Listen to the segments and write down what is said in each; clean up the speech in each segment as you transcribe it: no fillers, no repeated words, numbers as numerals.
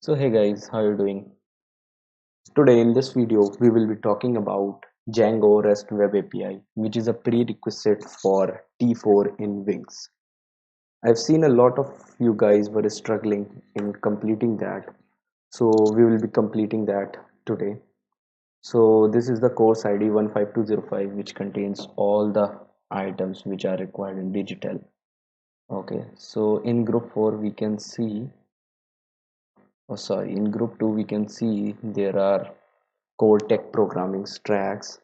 So hey guys, how are you doing? Today in this video we will be talking about Django REST Web API, which is a prerequisite for T4 in Wings. I've seen a lot of you guys were struggling in completing that, so we will be completing that today. So this is the course ID 15205, which contains all the items which are required in digital. Okay, so in group 4 we can see, in group 2 we can see there are core tech programming tracks.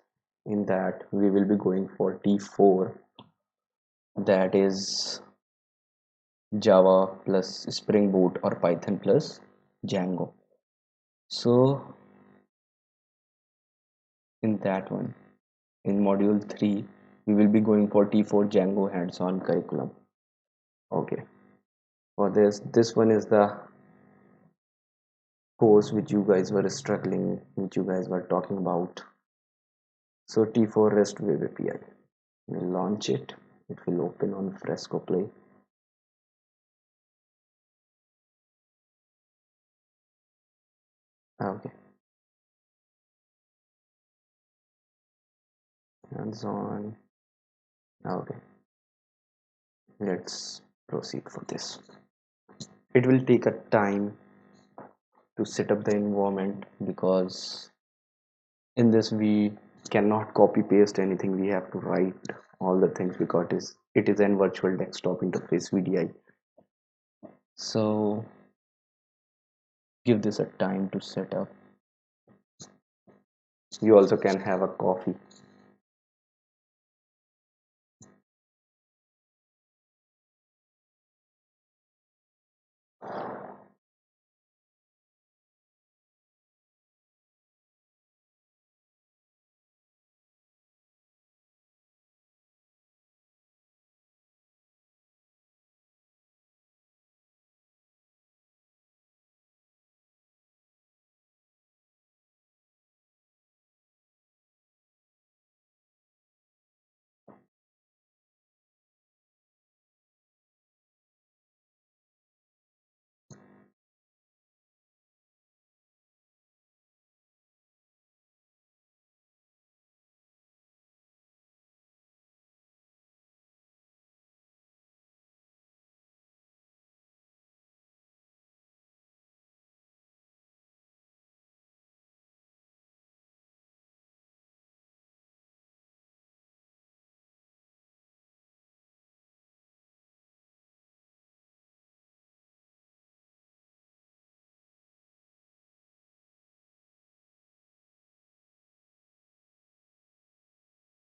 In that we will be going for T4, that is Java plus Spring Boot or Python plus Django. So in that one, in module 3 we will be going for T4 Django hands-on curriculum. Okay, for this one is the course which you guys were struggling, which you guys were talking about. So T4 REST Web API, we'll launch it. It will open on Fresco Play. Okay, hands-on. Okay, let's proceed for this. It will take a time to set up the environment because in this we cannot copy paste anything. We have to write all the things because it is an virtual desktop interface VDI. So give this a time to set up. You also can have a coffee.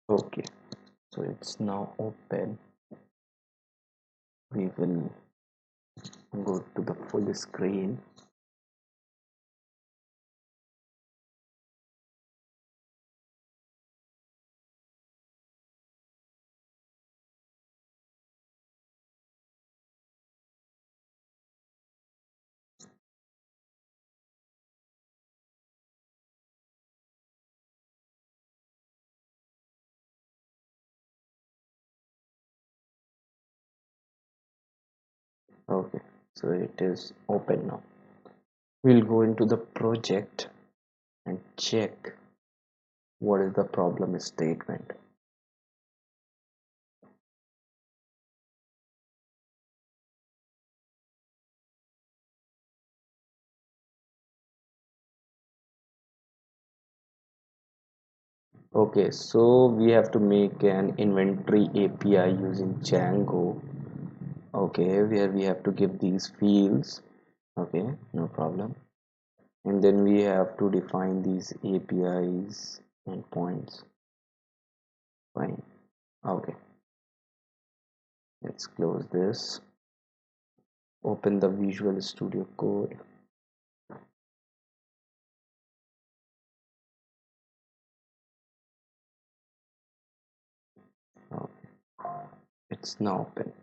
Okay, so it's now open. We will go to the full screen. Okay, so it is open now. We'll go into the project and check what is the problem statement. Okay, so we have to make an inventory API using Django. Okay, where we have to give these fields. Okay, no problem. And then we have to define these APIs and points. Fine. Okay, let's close this. Open the Visual Studio Code. Okay, it's now open.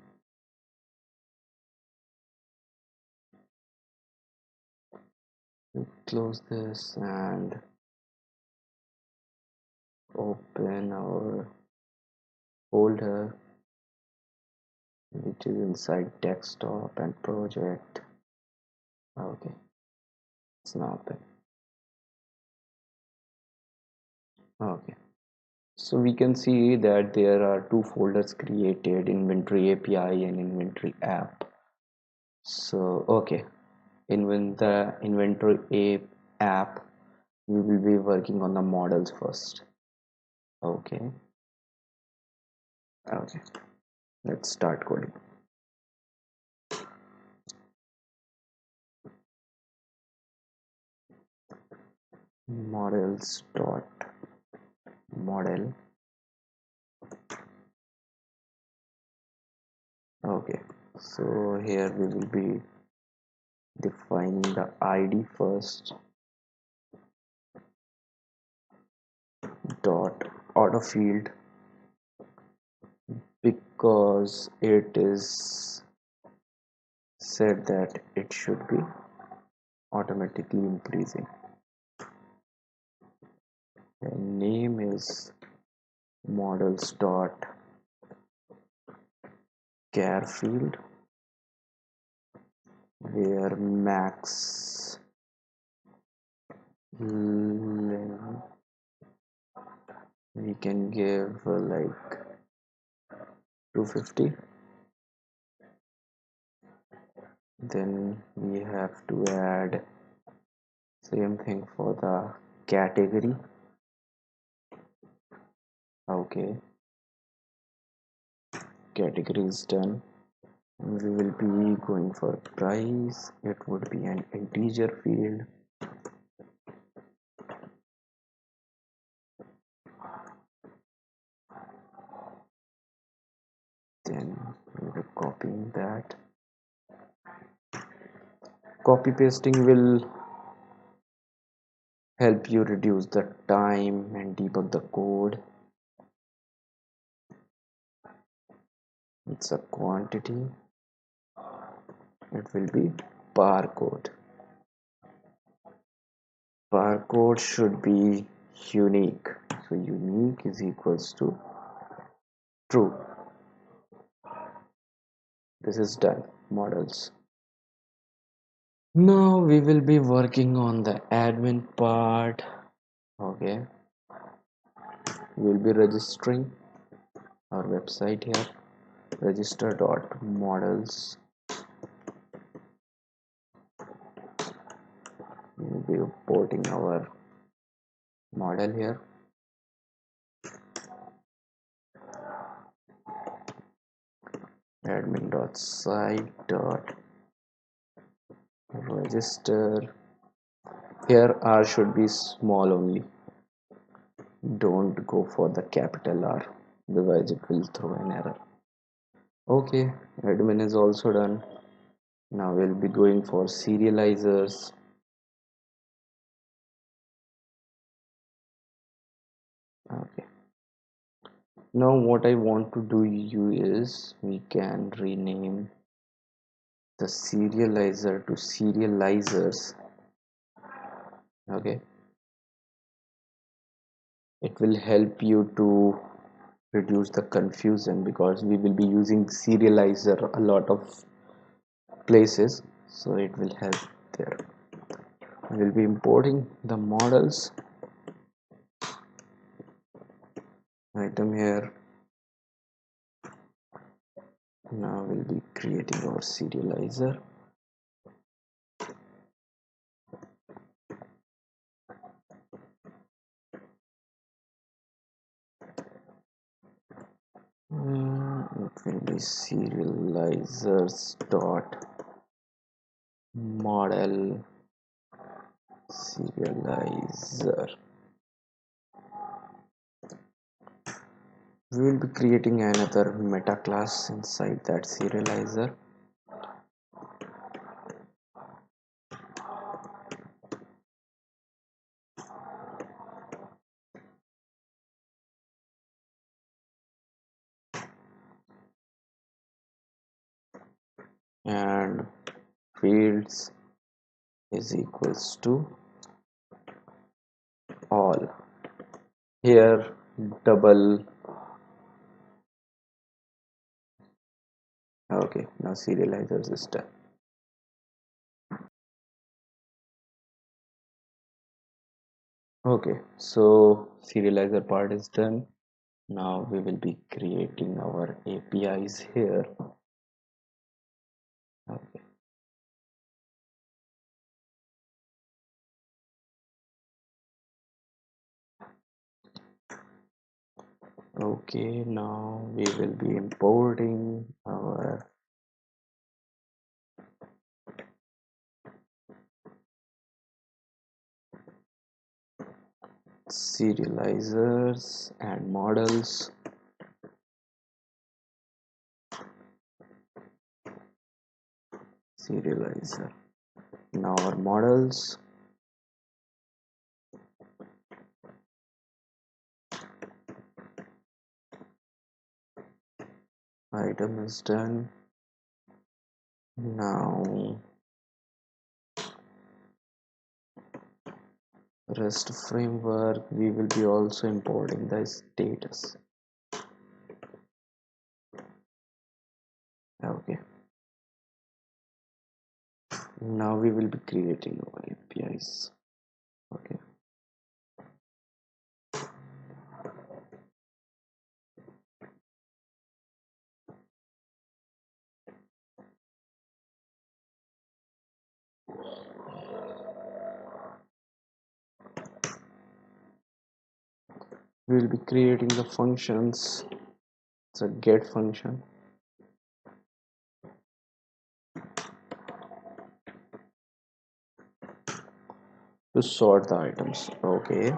We'll close this and open our folder which is inside desktop and project. Okay, It's not that. Okay. So we can see that there are two folders created, inventory API and inventory app. So okay, in the inventory app, we will be working on the models first. Okay, okay, let's start coding. Models dot model. Okay, so here we will be defining the ID first. Dot auto field, because it is said that it should be automatically increasing. And name is models dot char field, where max length we can give like 250. Then we have to add same thing for the category. Okay, category is done. We will be going for price. It would be an integer field. Then we will copying that. Copy pasting will help you reduce the time and debug the code. It's a quantity. It will be barcode. Barcode should be unique. So unique is equals to true. This is done. Models. Now we will be working on the admin part. Okay. We will be registering our website here. Register.models. We will be importing our model here. Admin.site.register. Here R should be small only. Don't go for the capital R, otherwise it will throw an error. Okay, admin is also done. Now we'll be going for serializers. Okay. Now what I want to do you is we can rename the serializer to serializers. Okay. It will help you to reduce the confusion because we will be using serializer a lot of places, so it will help there. We will be importing the models item here. Now we'll be creating our serializer. It will be serializers dot model serializer. We will be creating another meta class inside that serializer. And fields is equals to all. Here double. Okay, now serializers is done. Okay, so serializer part is done. Now we will be creating our APIs here. Okay. Okay, now we will be importing our serializers and models. Serializer. Now our models. Item is done. Now REST framework, we will be also importing the status. Okay. Now we will be creating our APIs. Okay. We will be creating the functions. It's a get function. To sort the items. Okay.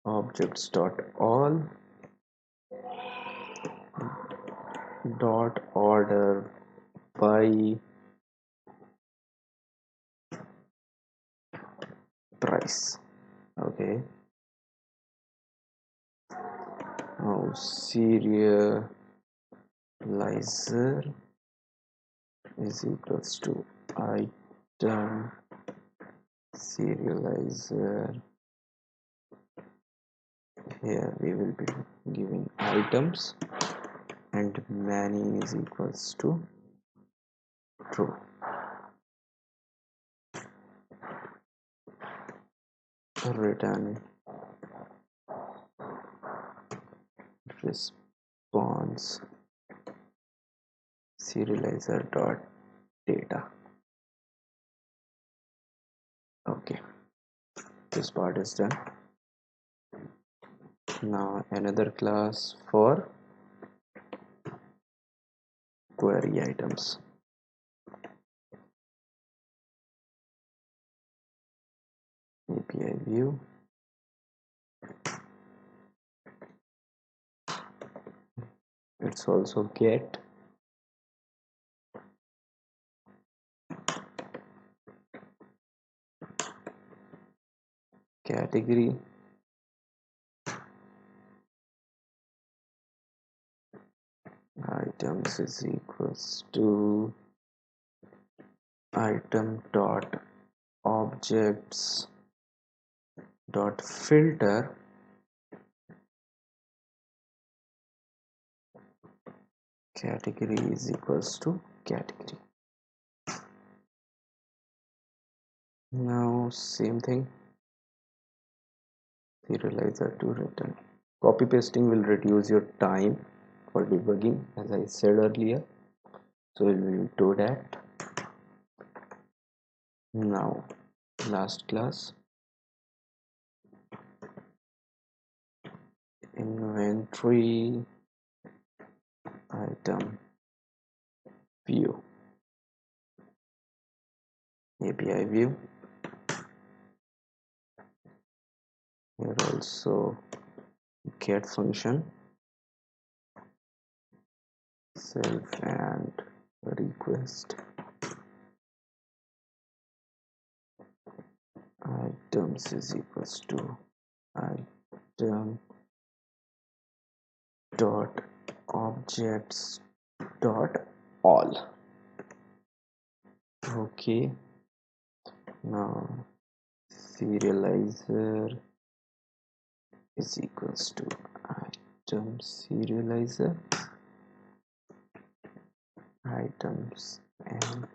Objects dot all dot order by price. Okay. Now serializer is equals to item serializer. Here we will be giving items and many is equals to true. Return response serializer dot data. Okay, this part is done. Now another class for query items. API view. It's also get category items is equals to item dot objects dot filter category is equals to category. Now same thing, serializer to return. Copy pasting will reduce your time for debugging, as I said earlier, so we will do that. Now last class, inventory item view, API view. Here also get function, self and request items is equals to item dot objects dot all. Okay, now serializer is equals to item serializer items and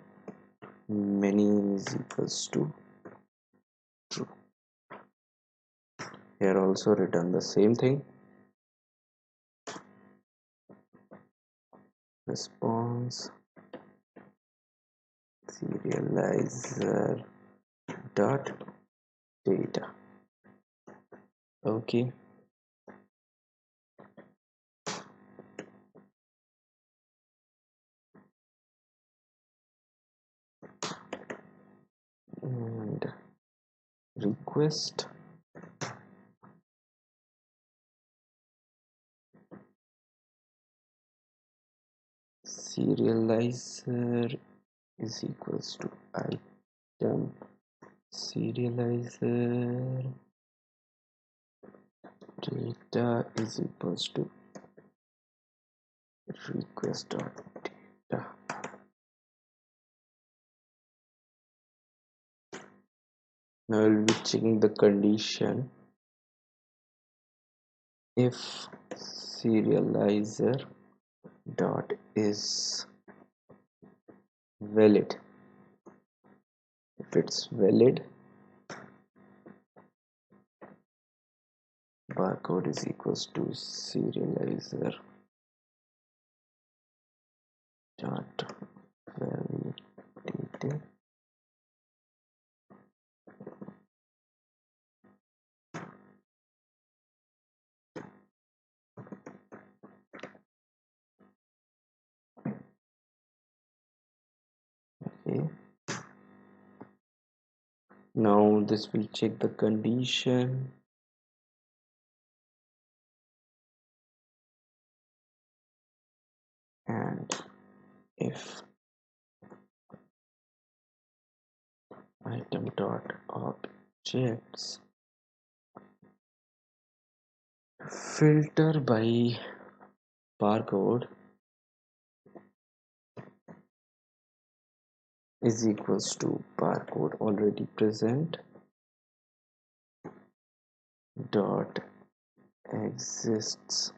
many is equals to true. Here also return the same thing. Response serializer dot data. Okay. And request serializer is equals to item serializer data is equals to request dot data. Now we'll be checking the condition. If serializer dot is valid, if it's valid, barcode is equals to serializer dot validated. Okay. Now this will check the condition. And if item dot objects filter by barcode is equals to barcode already present dot exists,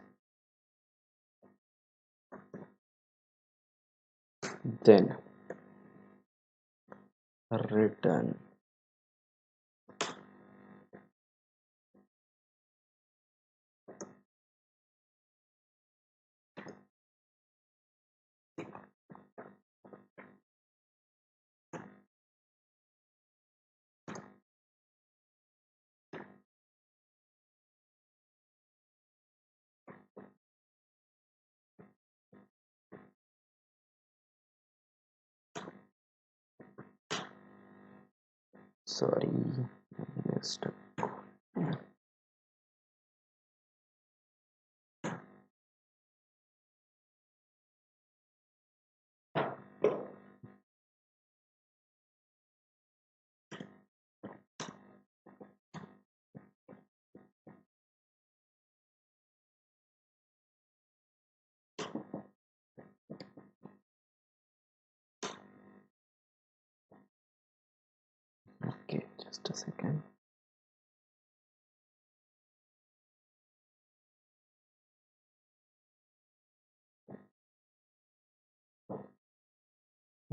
then return sorry messed up. Okay, just a second.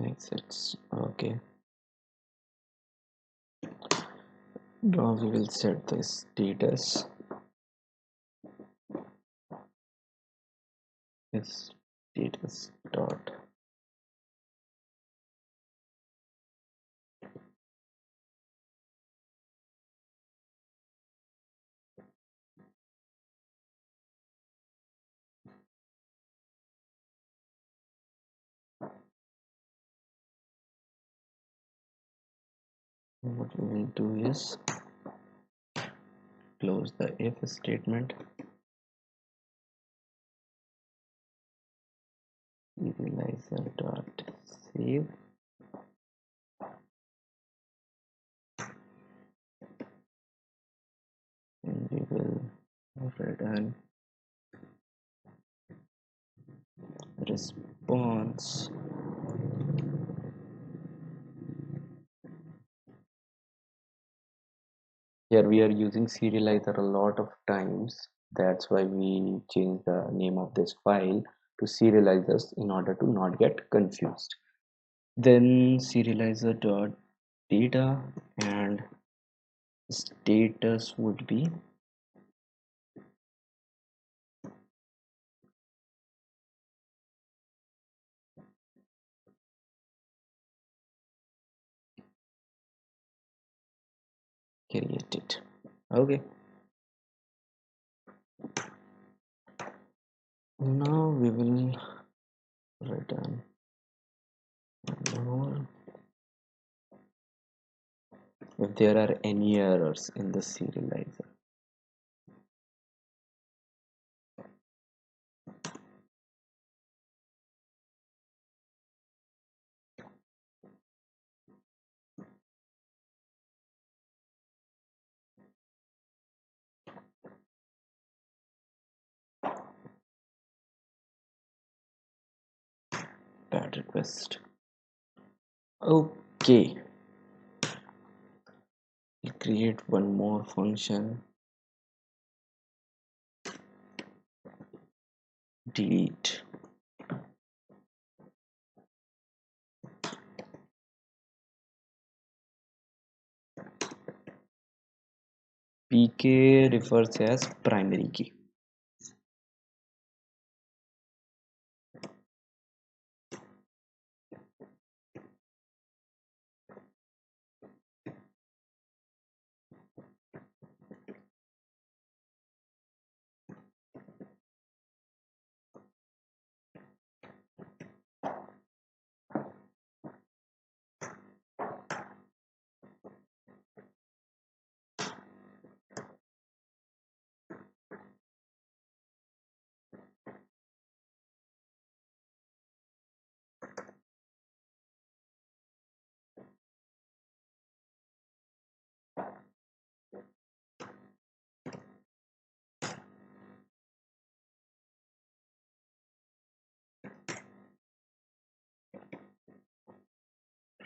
Exits. Okay, now we will set the status is status dot what we will do is close the if statement, serializer dot save, and we will return response here. We are using serializer a lot of times, that's why we change the name of this file to serializers in order to not get confused. Then serializer dot data, and status would be created. Okay, now we will return more if there are any errors in the serializer. Bad request. Okay, we'll create one more function, delete. PK refers as primary key.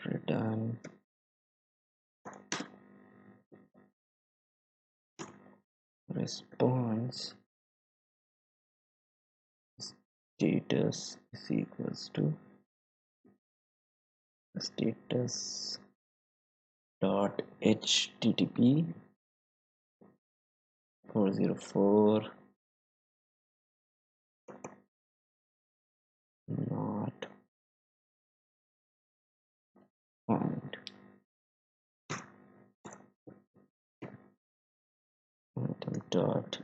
Return response status is equals to status dot http 404 not found. Item dot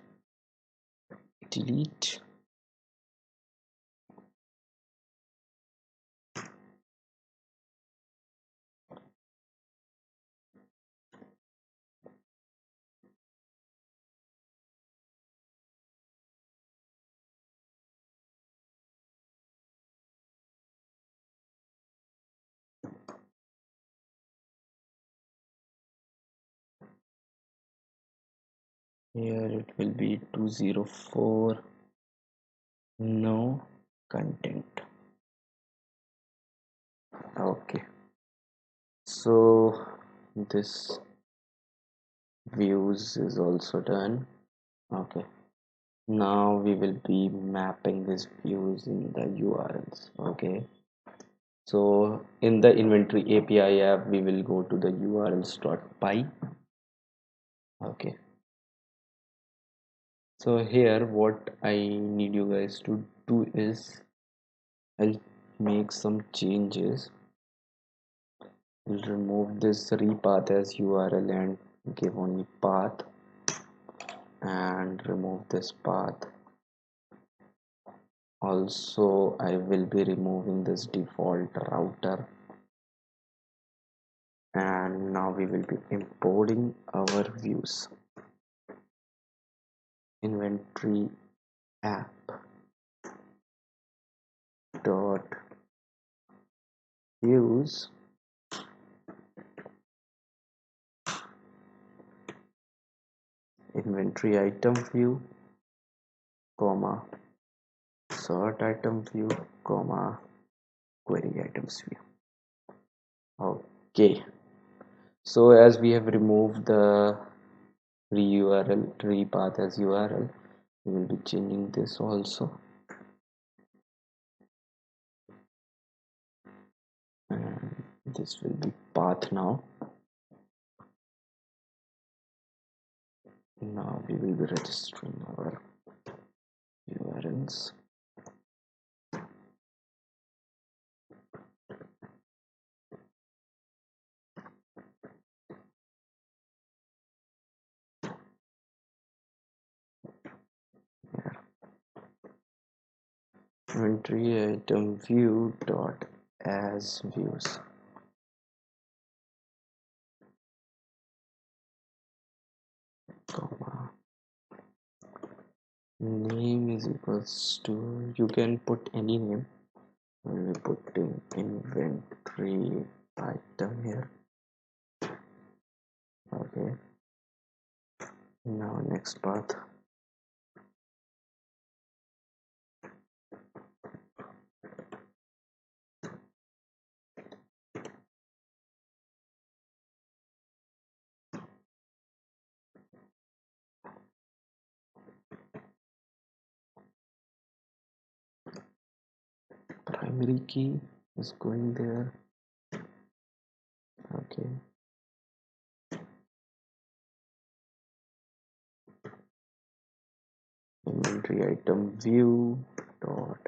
delete. Here it will be 204 no content. Okay, so this views is also done. Okay, now we will be mapping these views in the URLs. Okay, so in the inventory API app we will go to the urls.py. Okay, so here what I need you guys to do is I'll make some changes. We'll remove this repath as URL and give only path, and remove this path. Also I will be removing this default router, and now we will be importing our views. Inventory app dot views inventory item view comma sort item view comma query items view. Okay, so as we have removed the URL repath as URL, we will be changing this also, and this will be path now. Now we will be registering our URLs. Inventory item view dot as views. Comma. Name is equals to, you can put any name. We put in inventory item here. Okay. Now next path. Primary key is going there. Okay. Inventory item view dot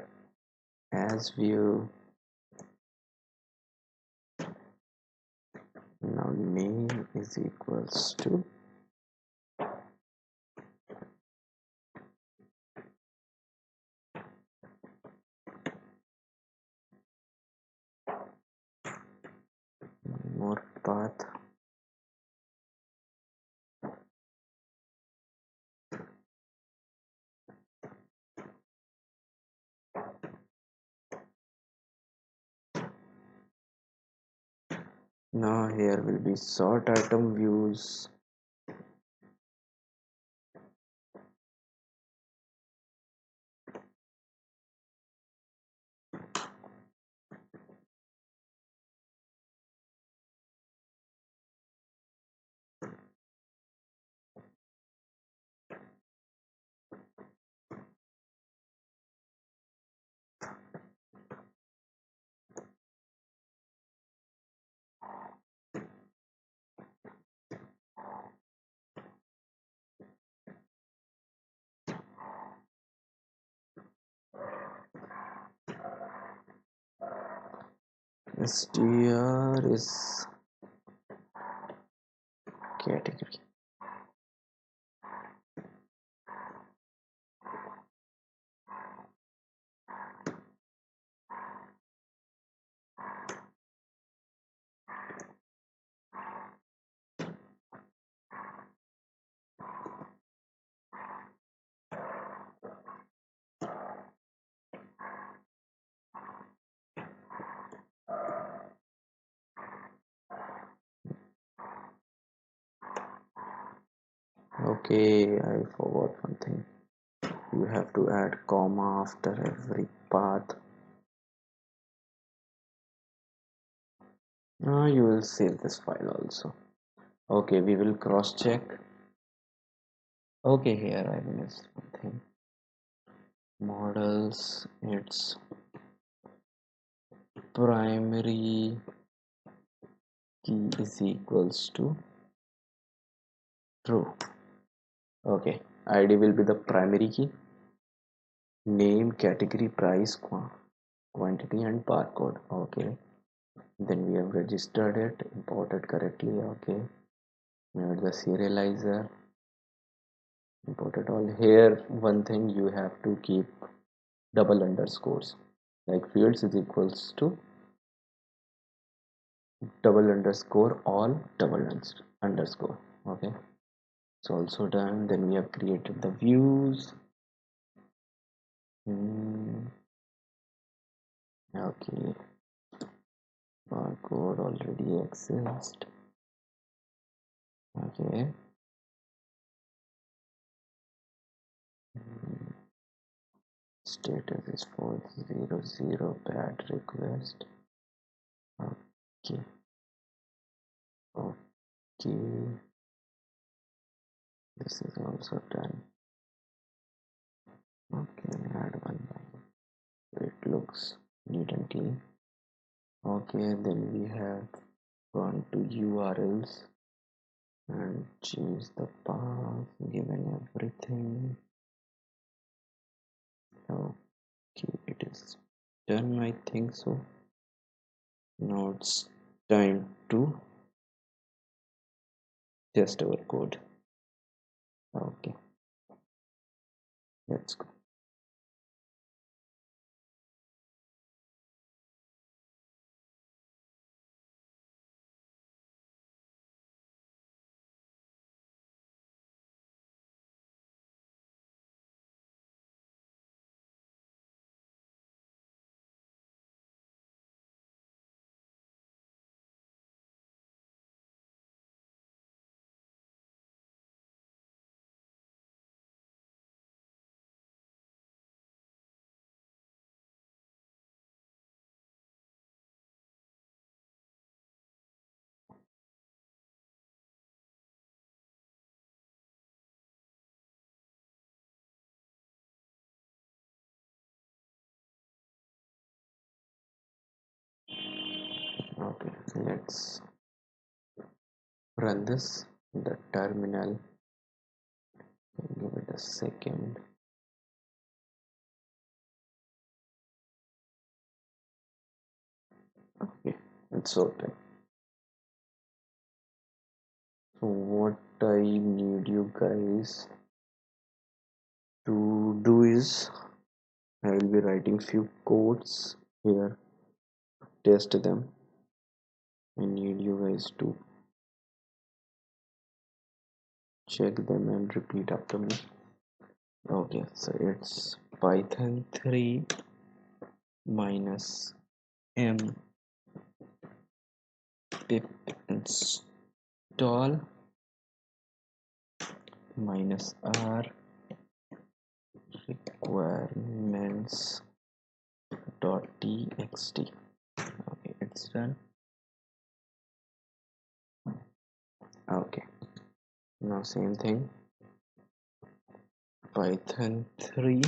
as view. Now name is equals to more path. Now here will be sort item views. str is category. Okay, I forgot one thing. You have to add comma after every path. Now you will save this file also. Okay, we will cross check. Okay, here I missed one thing. Models, its primary key is equals to true. Okay, ID will be the primary key. Name, category, price, quantity and barcode. Okay, then we have registered it, imported correctly. Okay, made the serializer, imported all. Here one thing, you have to keep double underscores, like fields is equals to double underscore all double underscore. Okay, it's also done. Then we have created the views. Okay, barcode already exists. Okay, status is 400 bad request. Okay, okay, this is also done. Okay, add one line. It looks neat and clean. Okay, then we have gone to URLs and change the path given everything. Okay, it is done, I think so. Now it's time to test our code. Okay, let's go. Okay, let's run this in the terminal. Give it a second. Okay, it's open. So what I need you guys to do is I will be writing few codes here. Test them. I need you guys to check them and repeat after me. Okay, so it's Python 3 minus m pip install minus r requirements dot txt. Okay, it's done. Okay, now same thing, Python 3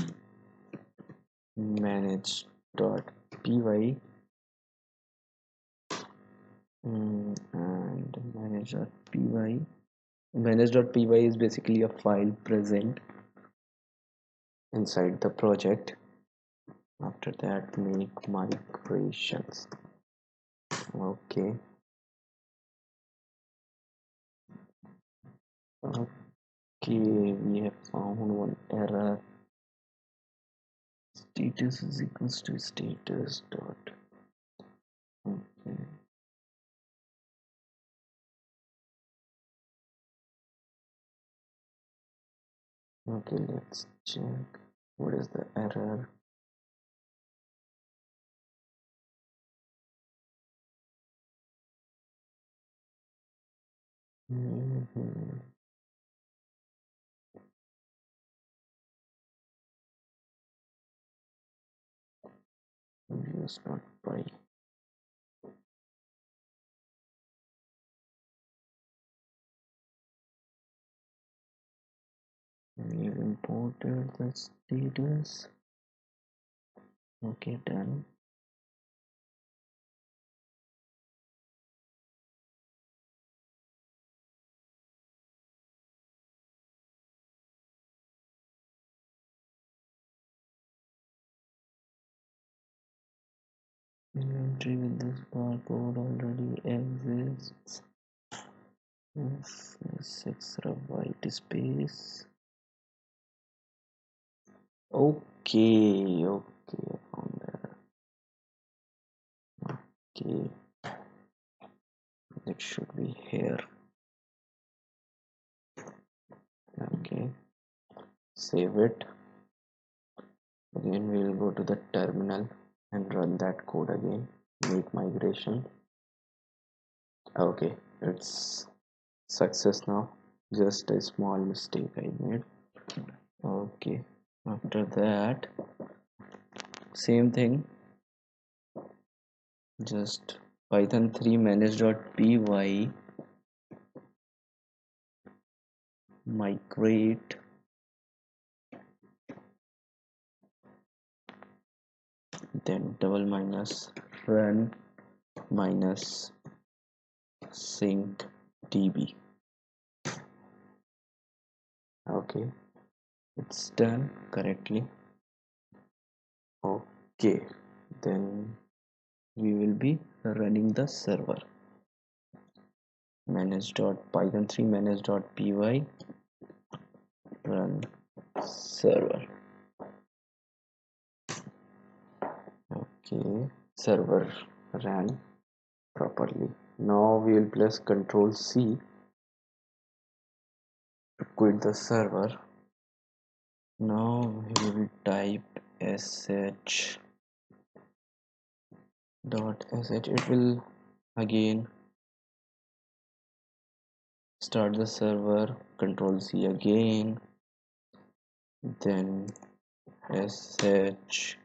manage dot py and manage.py. Manage.py is basically a file present inside the project. After that, make migrations. Okay. Okay, we have found one error. Status is equals to status dot. Okay. Okay, let's check. What is the error? Use not by. We've imported the status. Okay, done. Inventory with this barcode already exists. Yes, 6 white space. Okay, okay, found that. Okay, it should be here. Okay, save it. Again, we'll go to the terminal and run that code again. Make migration. Okay, it's success now. Just a small mistake I made. Okay, after that, same thing. Just Python 3 manage.py migrate then double minus run minus sync db. Okay, it's done correctly. Okay, then we will be running the server. Manage.python3 manage.py run server. Okay, server ran properly. Now we will press Ctrl C to quit the server. Now we will type sh dot sh. It will again start the server. Ctrl C again, then sh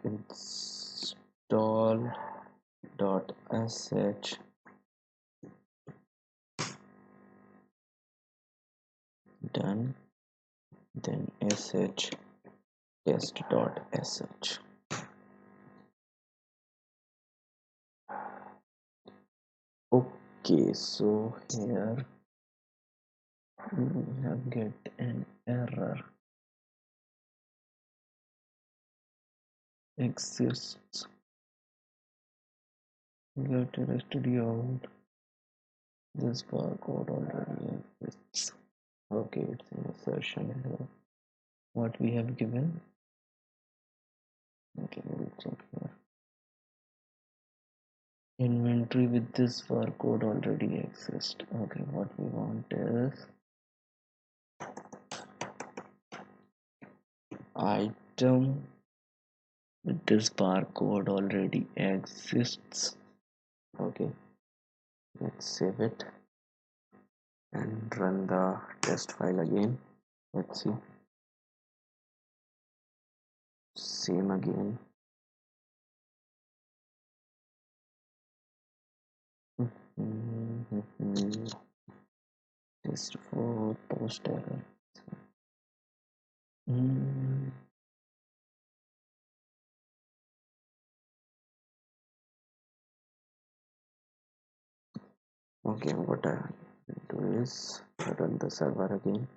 install dot sh, done, then sh test dot sh. Okay, so here we have get an error. Exists. Get arrested out. This barcode already exists. Okay, it's an assertion here. What we have given. Okay, we'll check here. Inventory with this barcode already exists. Okay, what we want is item with this barcode already exists. Okay, let's save it and run the test file again. Let's see. Same again. Test for post error. Okay, what I do is run the server again.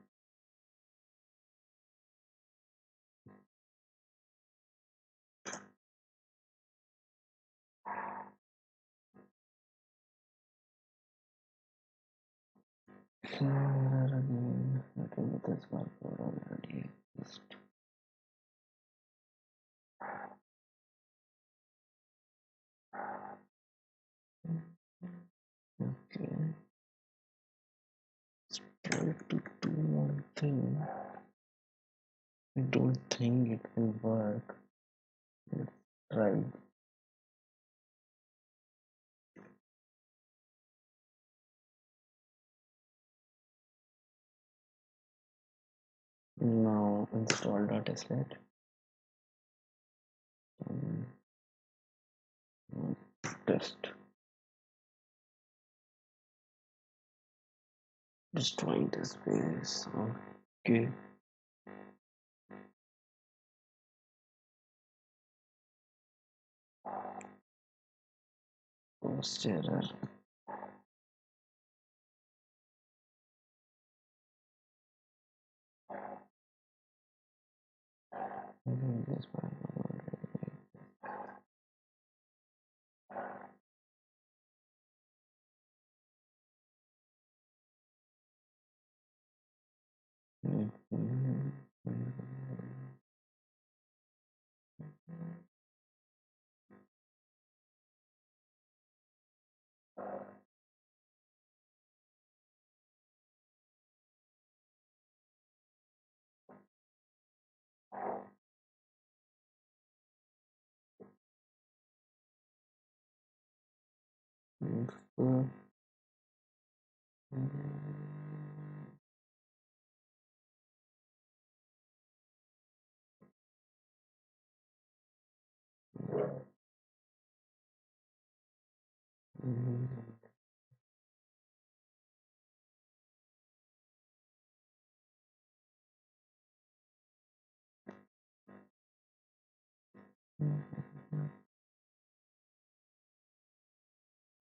Error again. Okay, with this barcode already exists. Okay, let's try to do one thing. I don't think it will work. Let's try. Now install.sh. Test. Destroying the space. Okay. Post error. This one.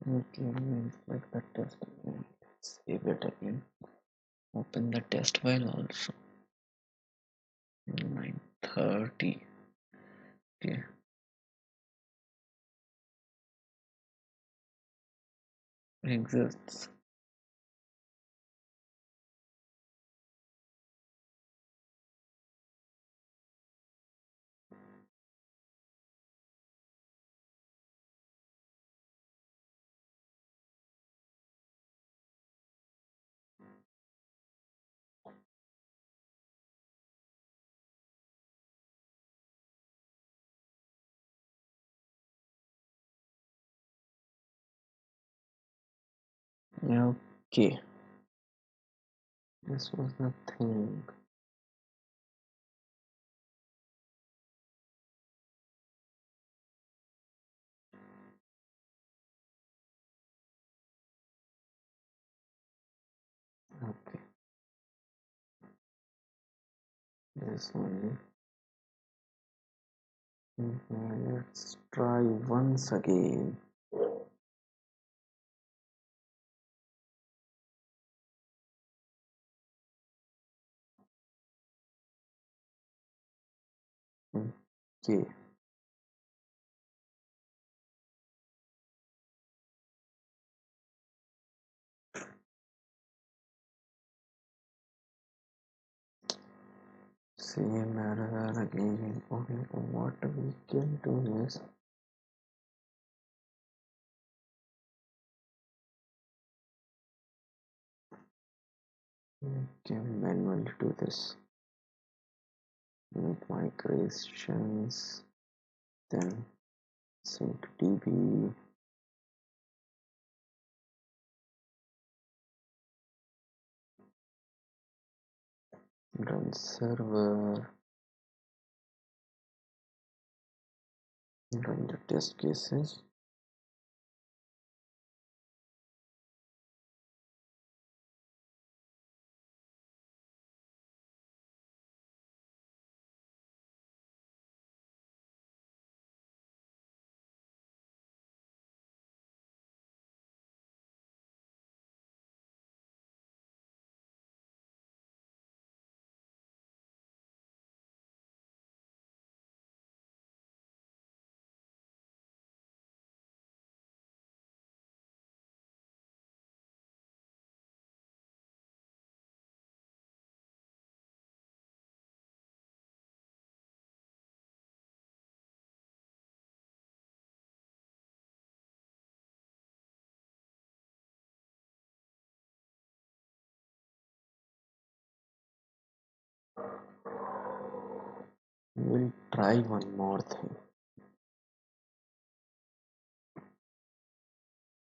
Okay, like the test. Let's save it again. Open the test file also. 9:30. Okay. Exists. Okay. This was the thing. Okay. This one. Let's try once again. Okay. Same error again. Okay, what we can do is we can manually do this. Make migrations, then sync DB, run server, run the test cases. We'll try one more thing.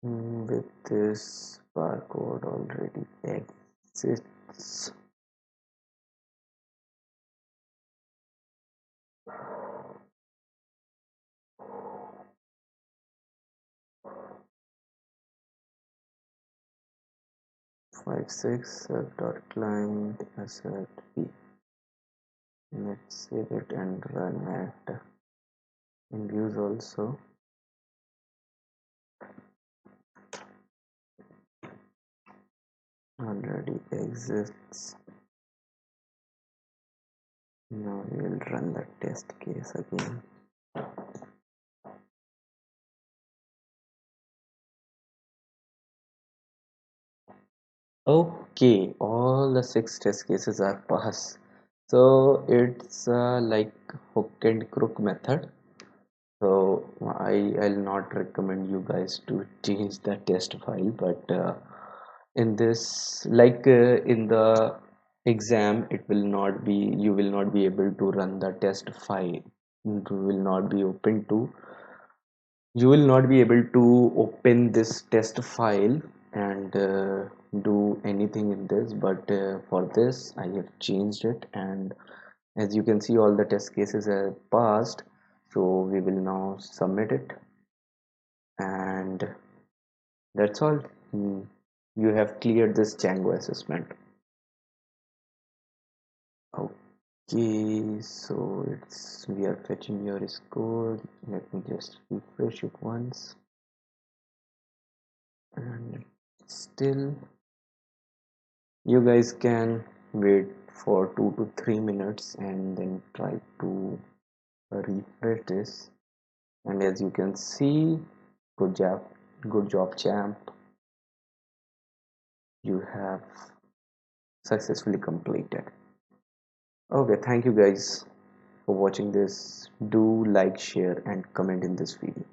With this barcode already exists. Five six dot client asset b. Let's save it and run it in views also. Already exists. Now we'll run the test case again. Okay, all the six test cases are passed. So it's like hook and crook method. So I'll not recommend you guys to change the test file, but in this, like in the exam, it will not be, you will not be able to run the test file. It will not be open to, you will not be able to open this test file and do anything in this, but for this I have changed it, and as you can see all the test cases are passed. So we will now submit it, and that's all. Mm, you have cleared this Django assessment. Okay, so it's, we are fetching your score. Let me just refresh it once. and still you guys can wait for 2 to 3 minutes and then try to refresh this. And as you can see, good job, good job champ, you have successfully completed. Okay, thank you guys for watching this. Do like, share and comment in this video.